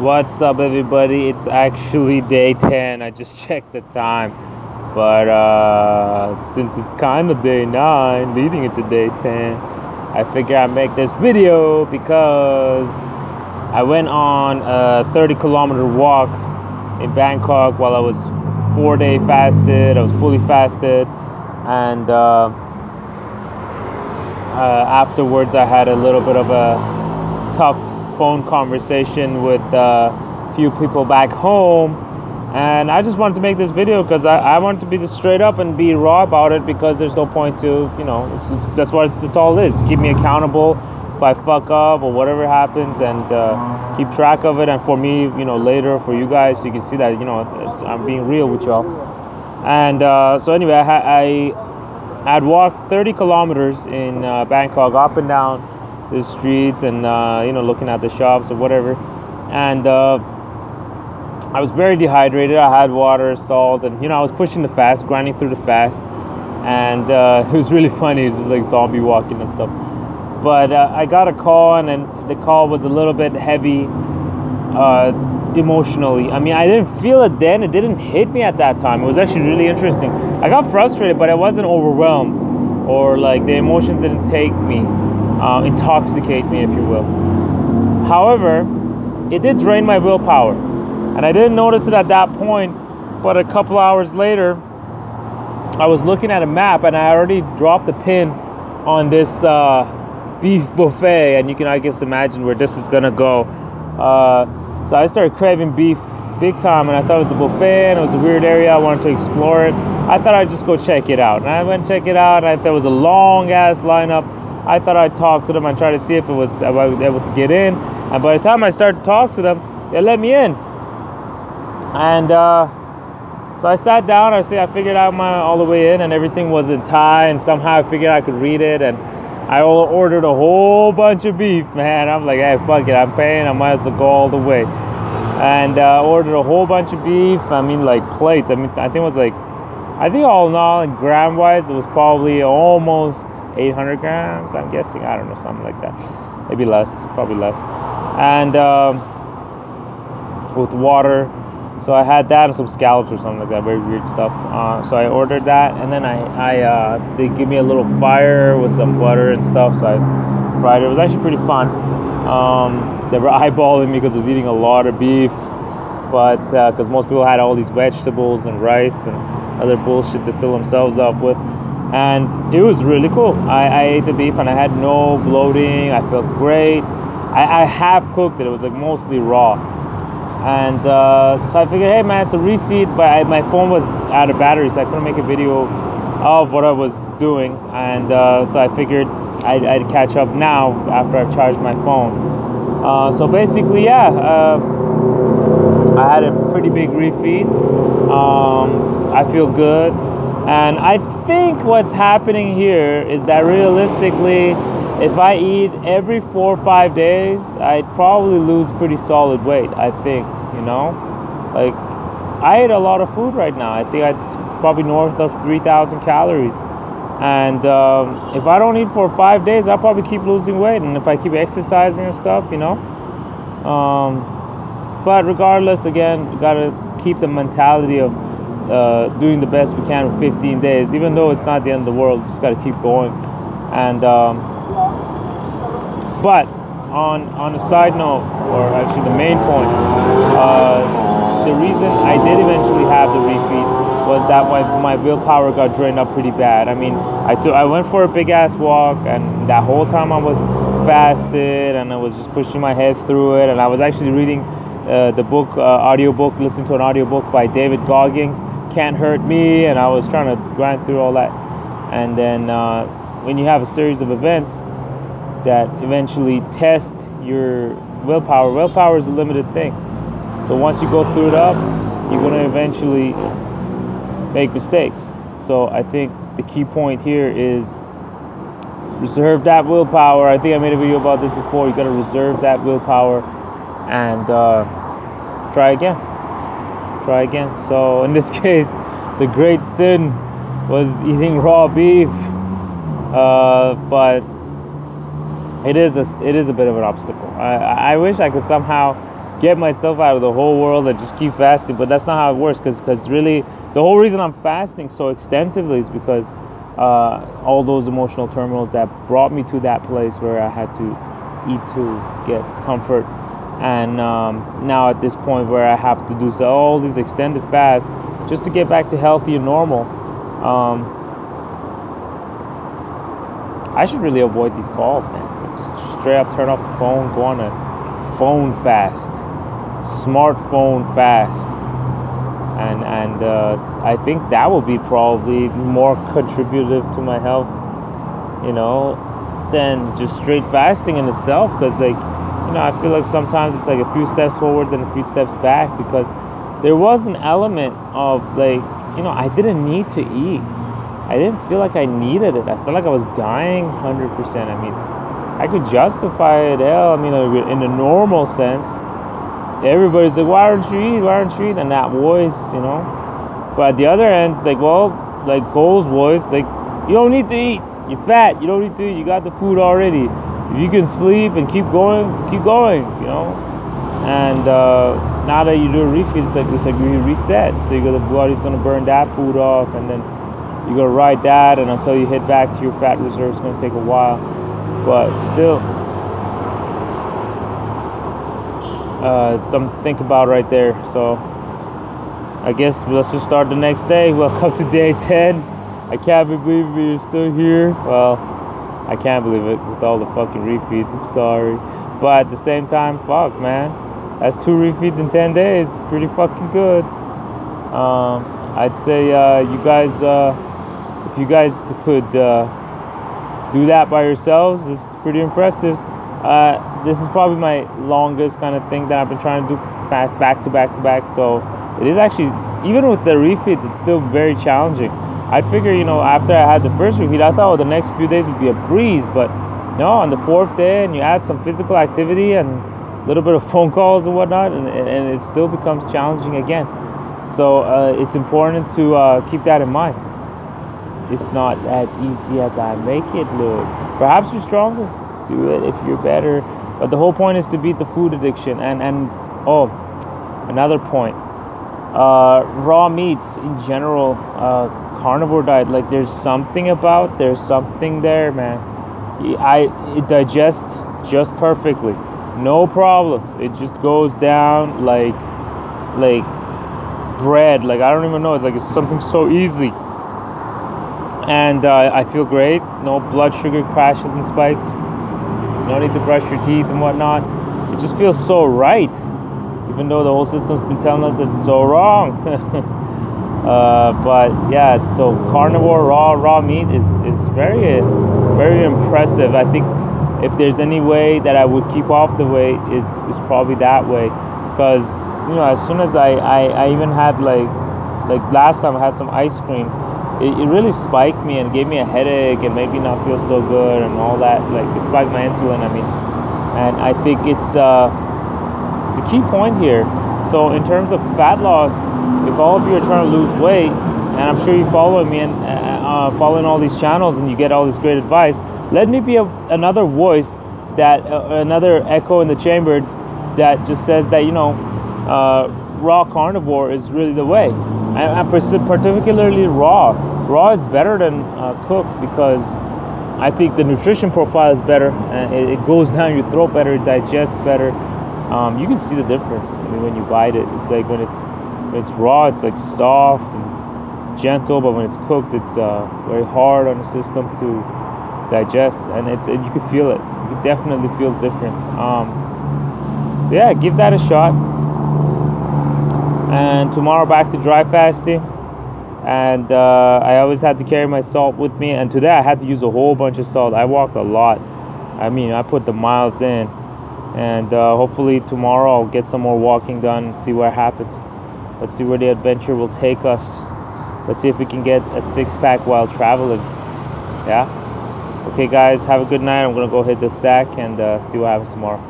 What's up, everybody? It's actually day 10. I just checked the time. But since it's kind of day 9, leading into day 10, I figure I'd make this video because I went on a 30-kilometer walk in Bangkok while I was 4-day fasted. I was fully fasted. And afterwards, I had a little bit of a tough phone conversation with a few people back home, and I just wanted to make this video because I wanted to be straight up and be raw about it, because there's no point to, that's what it's all is, to keep me accountable if I fuck up or whatever happens, and keep track of it. And for me, later for you guys, so you can see that I'm being real with y'all. And so anyway, I had walked 30 kilometers in Bangkok, up and down the streets, and looking at the shops or whatever. And I was very dehydrated. I had water, salt, and I was pushing the fast, grinding through the fast. And it was really funny. It was just like zombie walking and stuff. But I got a call, and then the call was a little bit heavy emotionally. I mean, I didn't feel it then. It didn't hit me at that time. It was actually really interesting. I got frustrated, but I wasn't overwhelmed, or like the emotions didn't take me, intoxicate me, if you will. However, it did drain my willpower, and I didn't notice it at that point. But a couple hours later, I was looking at a map, and I already dropped the pin on this beef buffet, and you can, I guess, imagine where this is gonna go. So I started craving beef big time, and I thought it was a buffet, and it was a weird area. I wanted to explore it. I thought I'd just go check it out, and I went check it out, and I thought it was a long ass lineup. I thought I'd talk to them and try to see if I was able to get in. And by the time I started to talk to them, they let me in. And so I sat down. I figured out all the way in, and everything was in Thai, and somehow I figured I could read it. And I ordered a whole bunch of beef, man. I'm like, hey, fuck it, I'm paying. I might as well go all the way. And ordered a whole bunch of beef. I mean, like plates. I think it was like, all in all, like gram wise, it was probably almost 800 grams, I'm guessing. I don't know, something like that. Maybe less, probably less. And with water. So I had that and some scallops or something like that, very weird stuff. So I ordered that, and then they give me a little fire with some butter and stuff. So I fried it. It was actually pretty fun. They were eyeballing me because I was eating a lot of beef, but because most people had all these vegetables and rice and other bullshit to fill themselves up with. And it was really cool. I ate the beef, and I had no bloating. I felt great. I half cooked it. It was like mostly raw. And so I figured, hey man, it's a refeed, but my phone was out of battery, so I couldn't make a video of what I was doing. And so I figured I'd catch up now after I've charged my phone. So basically, yeah, I had a pretty big refeed. I feel good. And I think what's happening here is that realistically, if I eat every 4 or 5 days, I'd probably lose pretty solid weight, I think, Like, I eat a lot of food right now. I think I'd probably north of 3,000 calories. And if I don't eat for 5 days, I'll probably keep losing weight. And if I keep exercising and stuff, But regardless, again, we gotta keep the mentality of doing the best we can for 15 days. Even though it's not the end of the world, just gotta keep going. And but on a side note, or actually the main point, the reason I did eventually have the refeed was that my willpower got drained up pretty bad. I mean, I went for a big ass walk, and that whole time I was fasted, and I was just pushing my head through it. And I was actually reading the book, audiobook, listening to an audiobook by David Goggins, Can't Hurt Me, and I was trying to grind through all that. And then when you have a series of events that eventually test your willpower is a limited thing. So once you go through it up, you're going to eventually make mistakes. So I think the key point here is reserve that willpower. I think I made a video about this before. You got to reserve that willpower and try again. So in this case, the great sin was eating raw beef, but it is a bit of an obstacle. I wish I could somehow get myself out of the whole world and just keep fasting. But that's not how it works, because really the whole reason I'm fasting so extensively is because all those emotional turmoils that brought me to that place where I had to eat to get comfort, and now at this point where I have to do all these extended fasts just to get back to healthy and normal. I should really avoid these calls, man. Just straight up turn off the phone, go on a phone fast, smartphone fast, and I think that will be probably more contributive to my health, than just straight fasting in itself. Because I feel like sometimes it's like a few steps forward then a few steps back, because there was an element of I didn't need to eat. I didn't feel like I needed it. I felt like I was dying 100%. I mean, I could justify it. Hell, I mean, in a normal sense, everybody's like, why aren't you eating? Why aren't you eating? And that voice, But at the other end, it's like, well, like Cole's voice, like, you don't need to eat. You're fat. You don't need to eat. You got the food already. If you can sleep and keep going, And now that you do a refeed, it's like you reset. So the body's gonna burn that food off, and then you're gonna ride that, and until you hit back to your fat reserve, it's gonna take a while. But still, something to think about right there. So I guess let's just start the next day. Welcome to day 10. I can't believe you're still here. Well, I can't believe it with all the fucking refeeds. I'm sorry, but at the same time, fuck, man, that's 2 refeeds in 10 days. Pretty fucking good. I'd say you guys, if you guys could do that by yourselves, it's pretty impressive. This is probably my longest kind of thing that I've been trying to do fast back to back to back. So it is actually, even with the refeeds, it's still very challenging. I figure, after I had the first refeed, I thought the next few days would be a breeze, but no, on the 4th day, and you add some physical activity and a little bit of phone calls and whatnot, and it still becomes challenging again. So it's important to keep that in mind. It's not as easy as I make it look. Perhaps you're stronger. Do it if you're better. But the whole point is to beat the food addiction. And another point. Raw meats in general, carnivore diet, like there's something there, man. It digests just perfectly. No problems. It just goes down like bread. Like, I don't even know. It's something so easy. And I feel great. No blood sugar crashes and spikes. No need to brush your teeth and whatnot. It just feels so right, even though the whole system's been telling us it's so wrong. But yeah, so carnivore raw meat is very, very impressive. I think if there's any way that I would keep off the weight is probably that way, because as soon as I even had like last time I had some ice cream, it really spiked me and gave me a headache and made me not feel so good and all that. Like, it spiked my insulin, and I think it's a key point here. So in terms of fat loss, if all of you are trying to lose weight, and I'm sure you're following me and following all these channels and you get all this great advice, let me be another voice, that another echo in the chamber that just says that raw carnivore is really the way, and particularly raw. Raw is better than cooked, because I think the nutrition profile is better, and it goes down your throat better, it digests better. You can see the difference. I mean, when you bite it, it's like when it's raw, it's like soft and gentle, but when it's cooked, it's very hard on the system to digest, and you can feel it. You can definitely feel the difference. So yeah, give that a shot. And tomorrow back to dry fasting, and I always had to carry my salt with me, and today I had to use a whole bunch of salt. I walked a lot. I mean, I put the miles in, and hopefully tomorrow I'll get some more walking done and see what happens. Let's see where the adventure will take us. Let's see if we can get a 6-pack while traveling. Yeah? Okay guys, have a good night. I'm gonna go hit the stack and see what happens tomorrow.